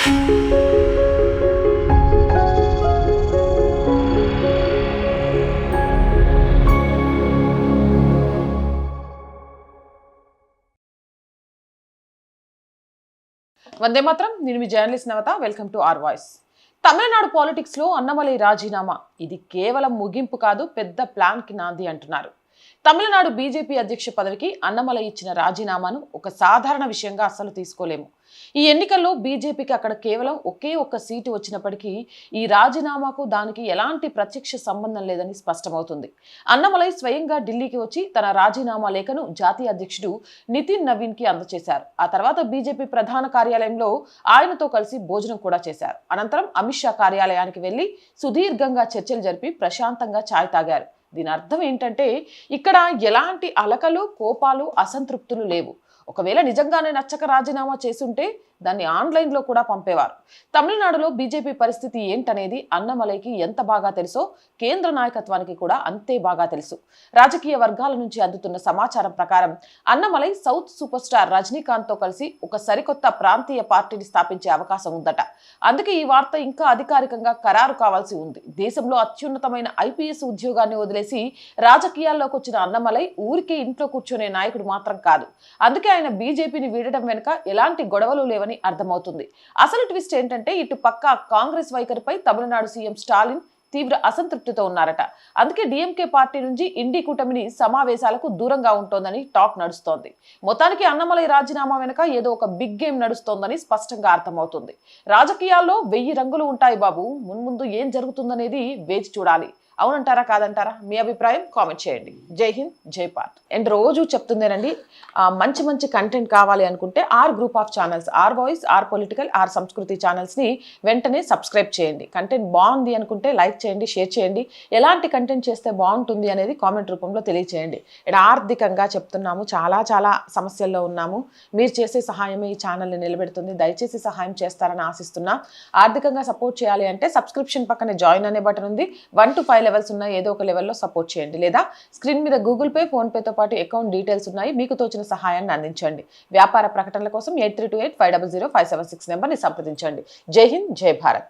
వందే మాత్రం. నేను మీ journalist Navata. Welcome to our voice. Tamil Nadu politics లో అన్నమలై రాజీనామా ఇది కేవలం ముగింపు కాదు, పెద్ద ప్లాన్ కి నాంది అంటున్నారు. తమిళనాడు బీజేపీ అధ్యక్ష పదవికి అన్నమలై ఇచ్చిన రాజీనామాను ఒక సాధారణ విషయంగా అస్సలు తీసుకోలేము. ఈ ఎన్నికల్లో బీజేపీకి అక్కడ కేవలం ఒకే ఒక్క సీటు వచ్చినప్పటికీ ఈ రాజీనామాకు దానికి ఎలాంటి ప్రత్యక్ష సంబంధం లేదని స్పష్టమవుతుంది. అన్నమలై స్వయంగా ఢిల్లీకి వచ్చి తన రాజీనామా లేఖను జాతీయ అధ్యక్షుడు నితిన్ నవీన్ కి అందజేశారు. ఆ తర్వాత బీజేపీ ప్రధాన కార్యాలయంలో ఆయనతో కలిసి భోజనం కూడా చేశారు. అనంతరం అమిత్ షా కార్యాలయానికి వెళ్లి సుదీర్ఘంగా చర్చలు జరిపి ప్రశాంతంగా ఛాయ్ తాగారు. దీని అర్థం ఏంటంటే ఇక్కడ ఎలాంటి అలకలు, కోపాలు, అసంతృప్తులు లేవు. ఒకవేళ నిజంగానే నచ్చక రాజీనామా చేసుంటే దాన్ని ఆన్లైన్లో కూడా పంపేవారు. తమిళనాడులో బీజేపీ పరిస్థితి ఏంటనేది అన్నమలైకి ఎంత బాగా తెలుసో కేంద్ర నాయకత్వానికి కూడా అంతే బాగా తెలుసు. రాజకీయ వర్గాల నుంచి అందుతున్న సమాచారం ప్రకారం అన్నమలై సౌత్ సూపర్ స్టార్ రజనీకాంత్తో కలిసి ఒక సరికొత్త ప్రాంతీయ పార్టీని స్థాపించే అవకాశం ఉందట. అందుకే ఈ వార్త ఇంకా అధికారికంగా ఖరారు కావాల్సి ఉంది. దేశంలో అత్యున్నతమైన ఐపీఎస్ ఉద్యోగాన్ని వదిలేసి రాజకీయాల్లోకి వచ్చిన అన్నమలై ఊరికే ఇంట్లో కూర్చునే నాయకుడు మాత్రం కాదు. అందుకే ఆయన బీజేపీని వీడటం వెనుక ఎలాంటి గొడవలు లేవని అర్థమవుతుంది. అసలు ట్విస్ట్ ఏంటంటే ఇటు పక్క కాంగ్రెస్ వైఖరిపై తమిళనాడు సీఎం స్టాలిన్ తీవ్ర అసంతృప్తితో ఉన్నారట. అందుకే డీఎంకే పార్టీ నుంచి ఇండి కూటమిని సమావేశాలకు దూరంగా ఉంటోందని టాక్ నడుస్తోంది. మొత్తానికి అన్నమలై రాజీనామా వెనుక ఏదో ఒక బిగ్ గేమ్ నడుస్తోందని స్పష్టంగా అర్థమవుతుంది. రాజకీయాల్లో 1000 రంగులు ఉంటాయి బాబు. మున్ముందు ఏం జరుగుతుందనేది వేచి చూడాలి. అవునంటారా కాదంటారా? మీ అభిప్రాయం కామెంట్ చేయండి. జై హింద్, జై భారత్. అండ్ రోజు చెప్తుందేనండి, మంచి మంచి కంటెంట్ కావాలి అనుకుంటే R group of channels, R voice, R political, R సంస్కృతి ఛానల్స్ని వెంటనే సబ్స్క్రైబ్ చేయండి. కంటెంట్ బాగుంది అనుకుంటే లైక్ చేయండి, షేర్ చేయండి. ఎలాంటి కంటెంట్ చేస్తే బాగుంటుంది అనేది కామెంట్ రూపంలో తెలియచేయండి. ఇక్కడ ఆర్థికంగా చెప్తున్నాము, చాలా చాలా సమస్యల్లో ఉన్నాము. మీరు చేసే సహాయమే ఈ ఛానల్ని నిలబెడుతుంది. దయచేసి సహాయం చేస్తారని ఆశిస్తున్నా. ఆర్థికంగా సపోర్ట్ చేయాలి అంటే సబ్స్క్రిప్షన్ పక్కనే జాయిన్ అనే బటన్ ఉంది. 1 to 5 లెవెల్స్ ఉన్నాయి. ఏదో ఒక లెవెల్లో సపోర్ట్ చేయండి. లేదా స్క్రీన్ మీద గూగుల్ పే, ఫోన్ పేతో పాటు అకౌంట్ డీటెయిల్స్ ఉన్నాయి. మీకు తోచిన సహాయాన్ని అందించండి. వ్యాపార ప్రకటనల కోసం 8328500576 నెంబర్ని సంప్రదించండి. జై హింద్, జై భారత్.